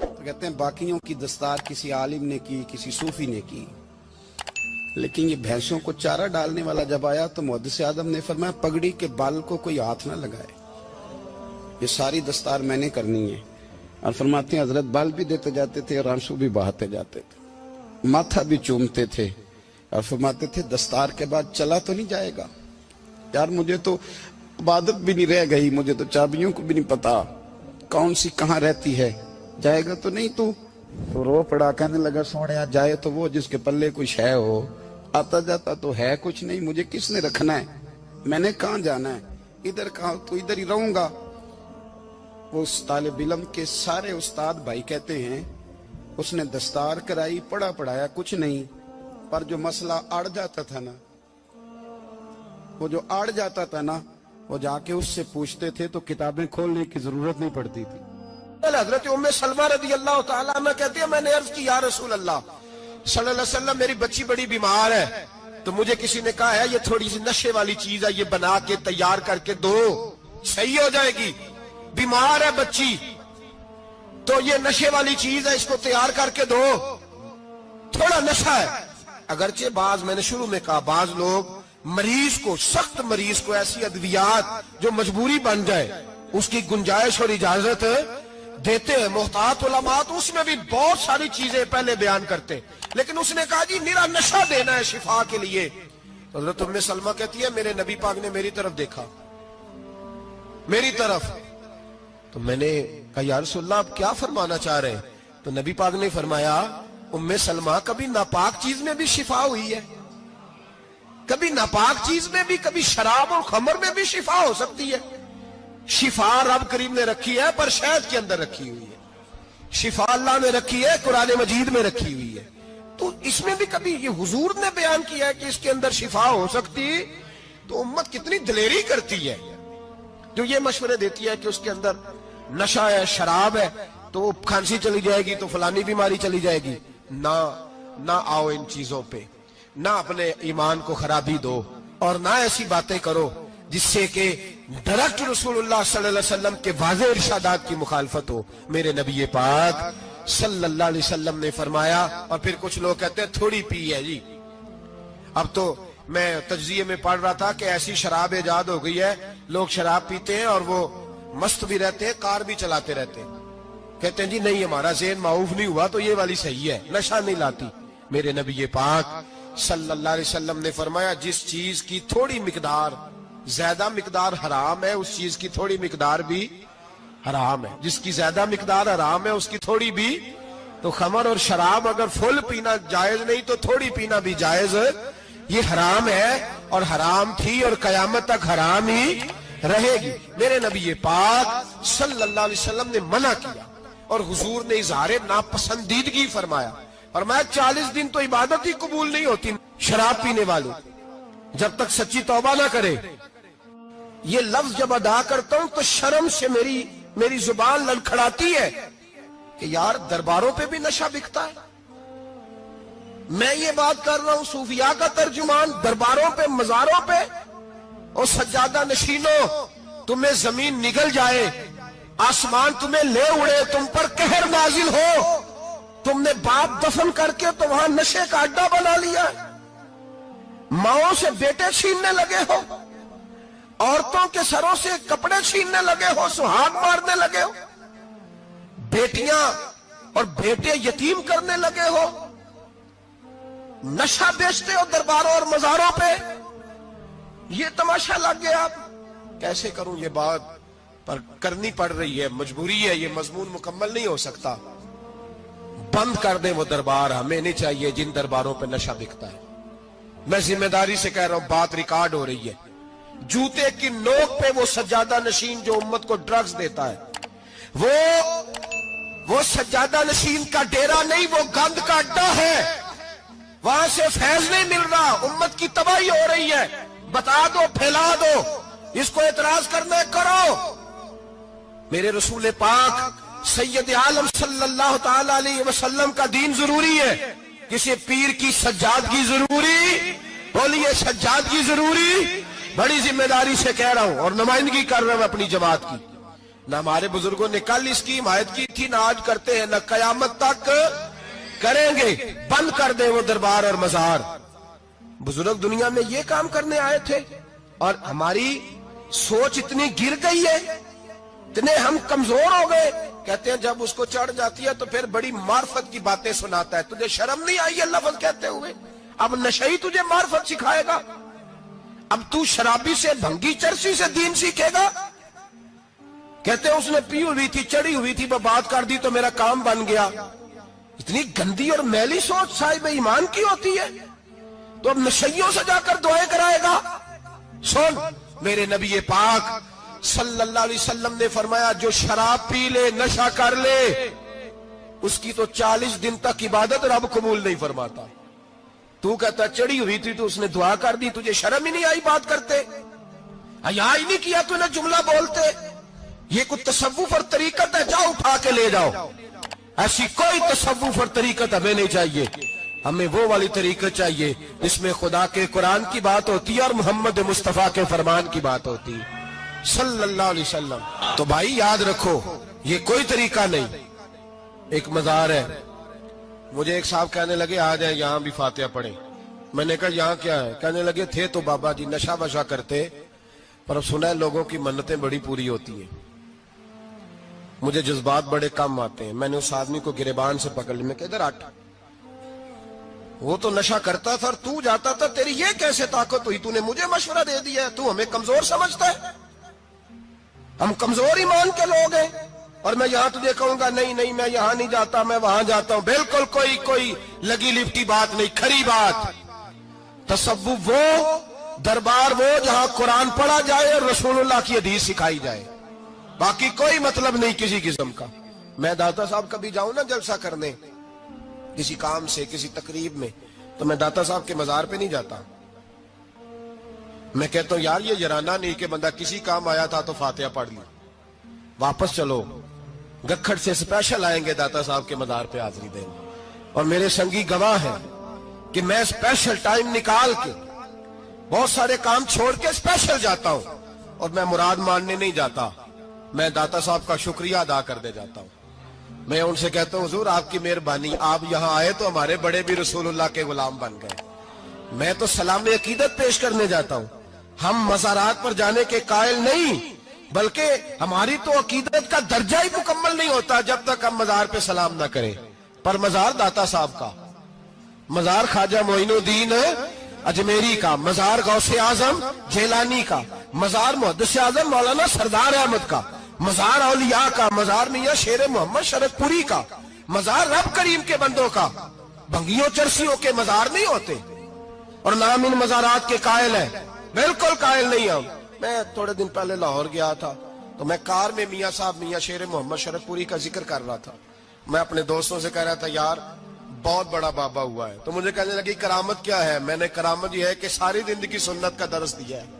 تو کہتے ہیں باقیوں کی دستار کسی عالم نے کی, کسی صوفی نے کی, لیکن یہ بھینسوں کو چارہ ڈالنے والا جب آیا تو محدث اعظم نے فرمایا پگڑی کے بال کو کوئی ہاتھ نہ لگائے, یہ ساری دستار میں نے کرنی ہے. اور فرماتے ہیں حضرت بال بھی دیتے جاتے تھے اور آنسو بھی بہاتے جاتے تھے, ماتھا بھی چومتے تھے, اور فرماتے تھے دستار کے بعد چلا تو نہیں جائے گا یار, مجھے تو عبادت بھی نہیں رہ گئی, مجھے تو چابیوں کو بھی نہیں پتا کون سی کہاں رہتی ہے, جائے گا تو نہیں تو رو پڑا, کہنے لگا سونے جائے تو وہ جس کے پلے کچھ ہے ہو, آتا جاتا تو ہے کچھ نہیں, مجھے کس نے رکھنا ہے, میں نے کہاں جانا ہے, ادھر کہاں تو ادھر ہی رہوں گا. وہ اس طالب علم کے سارے استاد بھائی کہتے ہیں اس نے دستار کرائی, پڑھا پڑھایا کچھ نہیں, پر جو مسئلہ اڑ جاتا تھا نا, وہ جو اڑ جاتا تھا نا, وہ جا کے اس سے پوچھتے تھے تو کتابیں کھولنے کی ضرورت نہیں پڑتی تھی. حضرت ام سلمہ رضی اللہ تعالیٰ عنہ کہتی ہے میں نے عرض کی یا رسول اللہ صلی اللہ علیہ وسلم میری بچی بڑی بیمار ہے, تو مجھے کسی نے کہا ہے یہ تھوڑی سی نشے والی چیز ہے, یہ بنا کے تیار کر کے دو صحیح ہو جائے گی, بیمار ہے بچی تو یہ نشے والی چیز ہے, اس کو تیار کر کے دو, تھوڑا نشہ ہے. اگرچہ بعض, میں نے شروع میں کہا, بعض لوگ مریض کو, سخت مریض کو ایسی ادویات جو مجبوری بن جائے اس کی گنجائش اور اجازت دیتے ہیں. محتاط علماء تو اس میں بھی بہت ساری چیزیں پہلے بیان کرتے, لیکن اس نے کہا جی میرا نشہ دینا ہے شفا کے لیے. حضرت ام سلمہ کہتی ہے میرے نبی پاک نے میری طرف دیکھا, میری طرف, تو میں نے کہا یا رسول اللہ آپ کیا فرمانا چاہ رہے ہیں؟ تو نبی پاک نے فرمایا ام سلمہ کبھی ناپاک چیز میں بھی شفا ہوئی ہے, کبھی ناپاک چیز میں بھی, کبھی شراب اور خمر میں بھی شفا ہو سکتی ہے. شفا رب کریم نے رکھی ہے پر شہد کے اندر رکھی ہوئی ہے, شفا اللہ نے رکھی ہے قرآن مجید میں رکھی ہوئی ہے, تو اس میں بھی کبھی یہ حضور نے بیان کیا ہے کہ اس کے اندر شفا ہو سکتی, تو امت کتنی دلیری کرتی ہے جو یہ مشورے دیتی ہے کہ اس کے اندر نشہ ہے, شراب ہے, تو کھانسی چلی جائے گی تو فلانی بیماری چلی جائے گی. نہ آؤ ان چیزوں پہ, نہ اپنے ایمان کو خرابی دو, اور نہ ایسی باتیں کرو جس سے کہ ڈائریکٹ رسول اللہ صلی اللہ علیہ وسلم کے واضح ارشادات کی مخالفت ہو. میرے نبی پاک صلی اللہ علیہ وسلم نے فرمایا, اور پھر کچھ لوگ کہتے ہیں تھوڑی پی ہے جی. اب تو میں تجزیے میں پڑھ رہا تھا کہ ایسی شراب ایجاد ہو گئی ہے, لوگ شراب پیتے ہیں اور وہ مست بھی رہتے ہیں, کار بھی چلاتے رہتے ہیں, کہتے ہیں جی نہیں ہمارا ذہن معاف نہیں ہوا تو یہ والی صحیح ہے, نشہ نہیں لاتی. میرے نبی پاک صلی اللہ علیہ وسلم نے فرمایا جس چیز کی تھوڑی مقدار, زیادہ مقدار حرام ہے اس چیز کی تھوڑی مقدار بھی حرام ہے, جس کی زیادہ مقدار حرام ہے اس کی تھوڑی بھی. تو خمر اور شراب اگر فل پینا جائز نہیں تو تھوڑی پینا بھی جائز, یہ حرام ہے اور حرام تھی اور قیامت تک حرام ہی رہے گی. میرے نبی پاک صلی اللہ علیہ وسلم نے منع کیا اور حضور نے اظہار ناپسندیدگی فرمایا, اور میں 40 دن تو عبادت ہی قبول نہیں ہوتی شراب پینے والے جب تک سچی توبہ نہ کرے. یہ لفظ جب ادا کرتا ہوں تو شرم سے میری زبان لڑکھڑاتی ہے کہ یار درباروں پہ بھی نشہ بکتا ہے. میں یہ بات کر رہا ہوں صوفیاء کا ترجمان, درباروں پہ, مزاروں پہ, اور سجادہ نشینوں تمہیں زمین نگل جائے, آسمان تمہیں لے اڑے, تم پر قہر نازل ہو, تم نے باپ دفن کر کے تو وہاں نشے کا اڈا بنا لیا, ماؤں سے بیٹے چھیننے لگے ہو, عورتوں کے سروں سے کپڑے چھیننے لگے ہو, سہاگ مارنے لگے ہو, بیٹیاں اور بیٹے یتیم کرنے لگے ہو, نشہ بیچتے ہو درباروں اور مزاروں پہ. یہ تماشا لگ گیا. آپ کیسے کروں یہ بات, پر کرنی پڑ رہی ہے, مجبوری ہے, یہ مضمون مکمل نہیں ہو سکتا. بند کر دیں وہ دربار, ہمیں نہیں چاہیے جن درباروں پہ نشہ بکتا ہے. میں ذمہ داری سے کہہ رہا ہوں, بات ریکارڈ ہو رہی ہے. جوتے کی نوک پہ وہ سجادہ نشین جو امت کو ڈرگز دیتا ہے, وہ سجادہ نشین کا ڈیرا نہیں, وہ گند کا اڈا ہے, وہاں سے فیض نہیں مل رہا, امت کی تباہی ہو رہی ہے. بتا دو, پھیلا دو, اس کو اعتراض کرنا کرو. میرے رسول پاک سید عالم صلی اللہ تعالی علیہ وسلم کا دین ضروری ہے, کسی پیر کی سجادگی ضروری, بولیے سجادگی ضروری. بڑی ذمہ داری سے کہہ رہا ہوں اور نمائندگی کر رہا ہوں اپنی جماعت کی. نہ ہمارے بزرگوں نے کل اس کی حمایت کی تھی، نہ آج کرتے ہیں، نہ قیامت تک کریں گے۔ بند کر دیں وہ دربار اور مزار۔ بزرگ دنیا میں یہ کام کرنے آئے تھے، اور ہماری سوچ اتنی گر گئی ہے، اتنے ہم کمزور ہو گئے۔ کہتے ہیں جب اس کو چڑھ جاتی ہے تو پھر بڑی معرفت کی باتیں سناتا ہے۔ تجھے شرم نہیں آئی یہ لفظ کہتے ہوئے؟ اب نشئی تجھے معرفت سکھائے گا؟ اب تو شرابی سے، بھنگی چرسی سے دین سیکھے گا؟ کہتے ہیں اس نے پی ہوئی تھی، چڑھی ہوئی تھی، میں بات کر دی تو میرا کام بن گیا۔ اتنی گندی اور میلی سوچ صاحب ایمان کی ہوتی ہے، تو اب نشیوں سے جا کر دعائیں کرائے گا؟ سن، میرے نبی پاک صلی اللہ علیہ وسلم نے فرمایا جو شراب پی لے، نشہ کر لے، اس کی تو 40 دن تک عبادت رب قبول نہیں فرماتا۔ تو کہتا چڑھی ہوئی تھی تو اس نے دعا کر دی، تجھے شرم ہی نہیں آئی بات کرتے؟ حیا ہی نہیں کیا تو نے جملہ بولتے؟ یہ کوئی تصوف اور طریقت ہے؟ جاؤ اٹھا کے لے جاؤ۔ ایسی کوئی تصوف اور طریقت ہمیں نہیں چاہیے، ہمیں وہ والی طریقت چاہیے جس میں خدا کے قرآن کی بات ہوتی ہے اور محمد مصطفیٰ کے فرمان کی بات ہوتی ہے صلی اللہ علیہ وسلم۔ تو بھائی یاد رکھو، یہ کوئی طریقہ نہیں۔ ایک مزار ہے، مجھے ایک صاحب کہنے لگے آ جائیں یہاں بھی فاتحہ پڑھیں۔ میں نے کہا یہاں کیا ہے؟ کہنے لگے تھے تو بابا جی نشہ وشہ کرتے، پر اب سنا ہے لوگوں کی منتیں بڑی پوری ہوتی ہیں۔ مجھے جذبات بڑے کم آتے ہیں۔ میں نے اس آدمی کو گریبان سے پکڑ لی، میں کہ ادھر ہٹ، وہ تو نشہ کرتا تھا اور تو جاتا تھا، تیری یہ کیسے طاقت ہوئی؟ تو نے مجھے مشورہ دے دیا ہے، تو ہمیں کمزور سمجھتا ہے؟ ہم کمزور ایمان کے لوگ ہیں، اور میں یہاں تجھے کہوں گا نہیں نہیں میں یہاں نہیں جاتا، میں وہاں جاتا ہوں۔ بالکل کوئی لگی لپٹی بات نہیں، کھری بات۔ تصوف وہ، دربار وہ جہاں قرآن پڑھا جائے اور رسول اللہ کی حدیث سکھائی جائے، باقی کوئی مطلب نہیں کسی قسم کا۔ میں داتا صاحب کبھی جاؤں نا جلسہ کرنے کسی کام سے، کسی تقریب میں، تو میں داتا صاحب کے مزار پہ نہیں جاتا۔ میں کہتا ہوں یار یہ یرانہ نہیں کہ بندہ کسی کام آیا تھا تو فاتحہ پڑھ لی، واپس چلو۔ گکھڑ سے سپیشل آئیں گے داتا صاحب کے مزار پہ حاضری دیں گے، اور میرے سنگی گواہ ہیں کہ میں سپیشل ٹائم نکال کے بہت سارے کام چھوڑ کے سپیشل جاتا ہوں، اور میں مراد ماننے نہیں جاتا، میں داتا صاحب کا شکریہ ادا کر دے جاتا ہوں۔ میں ان سے کہتا ہوں حضور آپ کی مہربانی، آپ یہاں آئے تو ہمارے بڑے بھی رسول اللہ کے غلام بن گئے۔ میں تو سلام عقیدت پیش کرنے جاتا ہوں، ہم مزارات پر جانے کے قائل نہیں، بلکہ ہماری تو عقیدت کا درجہ ہی مکمل نہیں ہوتا جب تک ہم مزار پہ سلام نہ کریں۔ پر مزار داتا صاحب کا، مزار خواجہ معین الدین اجمیری کا، مزار غوث اعظم جیلانی کا، مزار محدث اعظم مولانا سردار احمد کا، مزار اولیاء کا، مزار میاں شیر محمد شرک پوری کا، مزار رب کریم کے بندوں کا۔ بھنگیوں چرسیوں کے مزار نہیں ہوتے، اور نام ان مزارات کے قائل ہیں، بالکل قائل نہیں ہم۔ میں تھوڑے دن پہلے لاہور گیا تھا، تو میں کار میں میاں صاحب میاں شیر محمد شرک پوری کا ذکر کر رہا تھا۔ میں اپنے دوستوں سے کہہ رہا تھا یار بہت بڑا بابا ہوا ہے، تو مجھے کہنے لگی کرامت کیا ہے؟ میں نے کرامت یہ ہے کہ ساری زندگی سنت کا درس دیا ہے۔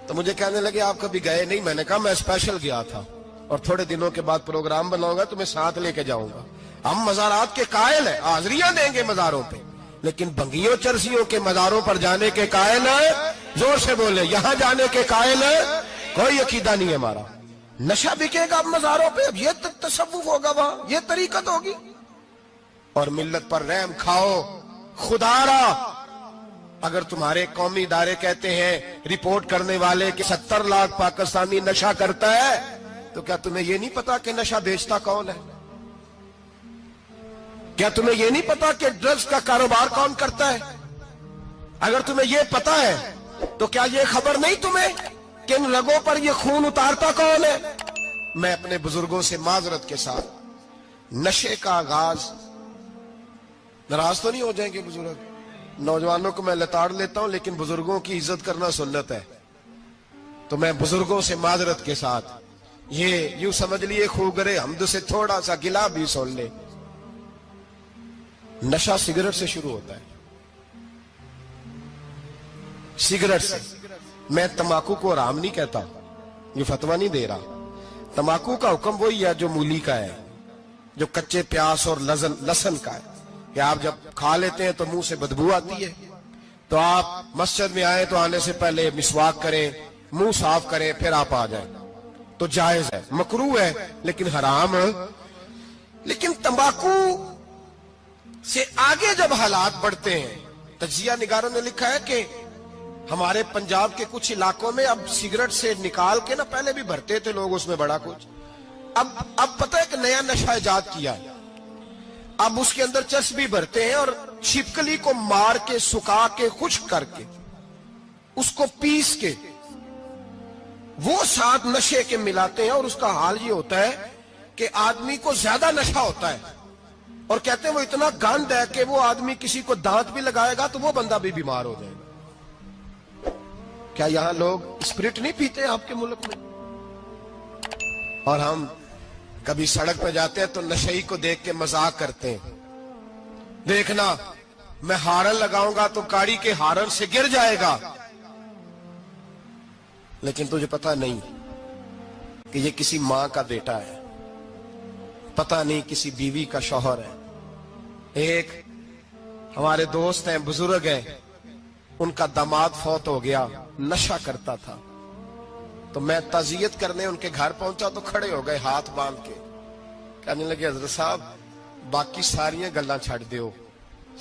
تو مجھے کہنے لگے آپ کبھی گئے نہیں؟ میں نے کہا میں اسپیشل گیا تھا، اور تھوڑے دنوں کے بعد پروگرام بناؤں گا تو میں ساتھ لے کے جاؤں گا۔ ہم مزارات کے قائل ہیں، حاضریاں دیں گے مزاروں پہ، لیکن بھنگیوں چرسیوں کے مزاروں پر جانے کے قائل ہیں؟ زور سے بولے، یہاں جانے کے قائل ہیں؟ کوئی عقیدہ نہیں ہے ہمارا۔ نشہ بکے گا اب مزاروں پہ، اب یہ تصوف ہوگا وہاں، یہ طریقت ہوگی۔ اور ملت پر رحم کھاؤ خدا را۔ اگر تمہارے قومی ادارے کہتے ہیں رپورٹ کرنے والے کہ 70 لاکھ پاکستانی نشہ کرتا ہے، تو کیا تمہیں یہ نہیں پتا کہ نشہ بیچتا کون ہے؟ کیا تمہیں یہ نہیں پتا کہ ڈرگز کا کاروبار کون کرتا ہے؟ اگر تمہیں یہ پتا ہے تو کیا یہ خبر نہیں تمہیں کہ ان رگوں پر یہ خون اتارتا کون ہے؟ میں اپنے بزرگوں سے معذرت کے ساتھ، نشے کا آغاز، ناراض تو نہیں ہو جائیں گے بزرگ، نوجوانوں کو میں لتاڑ لیتا ہوں لیکن بزرگوں کی عزت کرنا سنت ہے، تو میں بزرگوں سے معذرت کے ساتھ یہ یوں سمجھ لیے خوگرے حمد سے تھوڑا سا گلا بھی سن لے۔ نشہ سگریٹ سے شروع ہوتا ہے، سگریٹ سے۔ میں تمباکو کو حرام نہیں کہتا، یہ فتویٰ نہیں دے رہا۔ تمباکو کا حکم وہی ہے جو مولی کا ہے، جو کچے پیاز اور لہسن کا ہے، کہ آپ جب کھا لیتے ہیں تو منہ سے بدبو آتی ہے، تو آپ مسجد میں آئیں تو آنے سے پہلے مسواک کریں، منہ صاف کریں، پھر آپ آ جائیں۔ تو جائز ہے، مکروہ ہے لیکن حرام۔ لیکن تمباکو سے آگے جب حالات بڑھتے ہیں، تجزیہ نگاروں نے لکھا ہے کہ ہمارے پنجاب کے کچھ علاقوں میں اب سگریٹ سے نکال کے نا، پہلے بھی بھرتے تھے لوگ اس میں بڑا کچھ، اب پتہ ہے کہ نیا نشہ ایجاد کیا ہے، اب اس کے اندر چرس بھی بھرتے ہیں اور چھپکلی کو مار کے سکھا کے خشک کر کے اس کو پیس کے وہ ساتھ نشے کے ملاتے ہیں، اور اس کا حال یہ ہوتا ہے کہ آدمی کو زیادہ نشہ ہوتا ہے، اور کہتے ہیں وہ اتنا گند ہے کہ وہ آدمی کسی کو دانت بھی لگائے گا تو وہ بندہ بھی بیمار ہو جائے گا۔ کیا یہاں لوگ اسپرٹ نہیں پیتے آپ کے ملک میں؟ اور ہم کبھی سڑک پہ جاتے ہیں تو نشئی کو دیکھ کے مذاق کرتے ہیں، دیکھنا میں ہارن لگاؤں گا تو گاڑی کے ہارن سے گر جائے گا، لیکن تجھے پتا نہیں کہ یہ کسی ماں کا بیٹا ہے، پتا نہیں کسی بیوی کا شوہر ہے۔ ایک ہمارے دوست ہیں، بزرگ ہیں، ان کا داماد فوت ہو گیا، نشہ کرتا تھا، تو میں تعزیت کرنے ان کے گھر پہنچا تو کھڑے ہو گئے ہاتھ باندھ کے، کہنے لگے حضرت صاحب باقی ساریاں گلاں چھڑ دیو،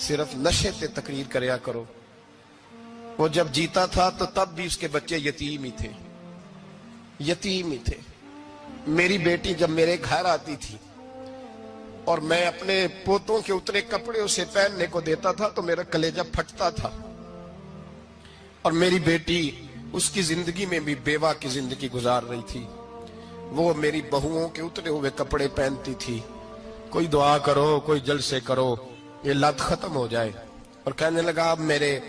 صرف نشے تے تقریر کریا کرو۔ وہ جب جیتا تھا تو تب بھی اس کے بچے یتیم ہی تھے، یتیم ہی تھے۔ میری بیٹی جب میرے گھر آتی تھی اور میں اپنے پوتوں کے اتنے کپڑے اسے پہننے کو دیتا تھا تو میرا کلیجہ پھٹتا تھا، اور میری بیٹی اس کی زندگی میں بھی بیوہ کی زندگی گزار رہی تھی، وہ میری بہوؤں کے اترے ہوئے کپڑے پہنتی تھی، کوئی دعا کرو، کوئی جلسے کرو، یہ لت ختم ہو جائے۔ اور کہنے لگا اب میرے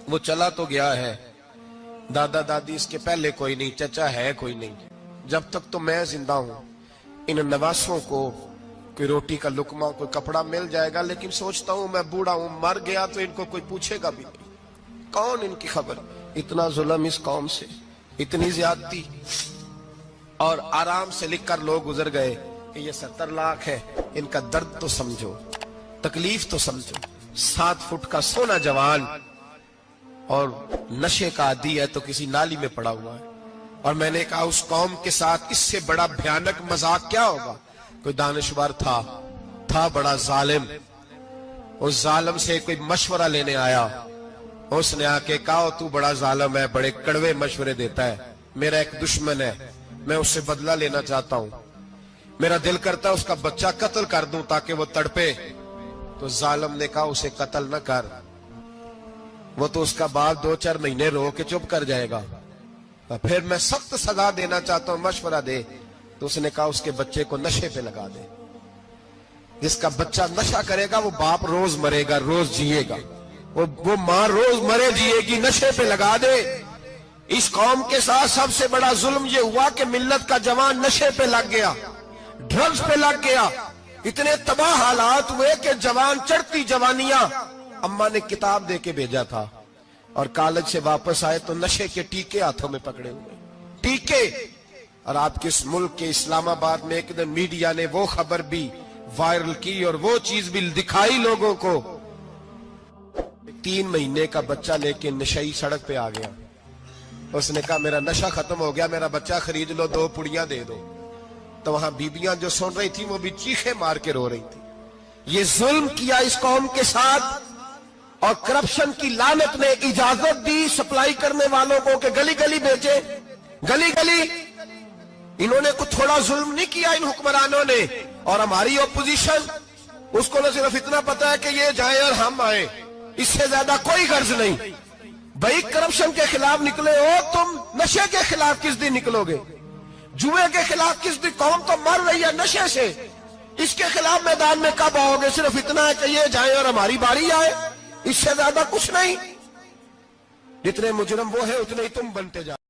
وہ چلا تو گیا ہے، دادا دادی اس کے پہلے کوئی نہیں، چچا ہے کوئی نہیں، جب تک تو میں زندہ ہوں ان نواسوں کو کوئی روٹی کا لقمہ، کوئی کپڑا مل جائے گا، لیکن سوچتا ہوں میں بوڑھا ہوں، مر گیا تو ان کو کوئی پوچھے گا بھی نہیں، کون ان کی خبر۔ اتنا ظلم اس قوم سے، اتنی زیادتی، اور آرام سے لکھ کر لوگ گزر گئے کہ یہ 70 لاکھ ہے، ان کا درد تو سمجھو، تکلیف تو سمجھو۔ 7 فٹ کا سونا جوان اور نشے کا عادی ہے تو کسی نالی میں پڑا ہوا ہے۔ اور میں نے کہا اس قوم کے ساتھ اس سے بڑا بھیانک مذاق کیا ہوگا؟ کوئی دانشور تھا بڑا ظالم، اس ظالم سے کوئی مشورہ لینے آیا، اس نے آ کے کہا تو بڑا ظالم ہے، بڑے کڑوے مشورے دیتا ہے، میرا ایک دشمن ہے، میں اس سے بدلہ لینا چاہتا ہوں، میرا دل کرتا ہے اس کا بچہ قتل کر دوں تاکہ وہ تڑپے۔ تو ظالم نے کہا اسے قتل نہ کر، وہ تو اس کا باپ 2-4 مہینے رو کے چپ کر جائے گا، پھر میں سخت سزا دینا چاہتا ہوں، مشورہ دے۔ تو اس نے کہا اس کے بچے کو نشے پہ لگا دے، جس کا بچہ نشہ کرے گا وہ باپ روز مرے گا، روز جیے گا، وہ ماں روز مرے جیے گی، نشے پہ لگا دے۔ اس قوم کے ساتھ سب سے بڑا ظلم یہ ہوا کہ ملت کا جوان نشے پہ لگ گیا، ڈرگز پہ لگ گیا، اتنے تباہ حالات ہوئے کہ جوان چڑھتی جوانیاں، اماں نے کتاب دے کے بھیجا تھا، اور کالج سے واپس آئے تو نشے کے ٹیکے ہاتھوں میں پکڑے ہوئے، ٹیکے۔ اور آپ کے اس ملک کے اسلام آباد میں ایک دن میڈیا نے وہ خبر بھی وائرل کی اور وہ چیز بھی دکھائی لوگوں کو، 3 مہینے کا بچہ لے کے نشئی سڑک پہ آ گیا، اس نے کہا میرا نشہ ختم ہو گیا، میرا بچہ خرید لو، 2 پڑیاں دے دو۔ تو وہاں بیبیاں جو سن رہی تھی وہ بھی چیخے مار کے رو رہی تھی۔ یہ ظلم کیا اس قوم کے ساتھ، اور کرپشن کی لعنت نے اجازت دی سپلائی کرنے والوں کو کہ گلی گلی بیچے، گلی گلی۔ انہوں نے کچھ تھوڑا ظلم نہیں کیا ان حکمرانوں نے، اور ہماری اپوزیشن اس کو نہ صرف اتنا پتا ہے کہ یہ جائیں اور ہم آئیں، اس سے زیادہ کوئی غرض نہیں۔ بھائی کرپشن کے خلاف نکلے ہو تم، نشے کے خلاف کس دن نکلو گے؟ جوئے کے خلاف کس دن؟ قوم تو مر رہی ہے نشے سے، اس کے خلاف میدان میں کب آؤ گے؟ صرف اتنا ہے کہ یہ جائیں اور ہماری باری آئے، اس سے زیادہ کچھ نہیں۔ جتنے مجرم وہ ہیں اتنے ہی تم بنتے جاؤ۔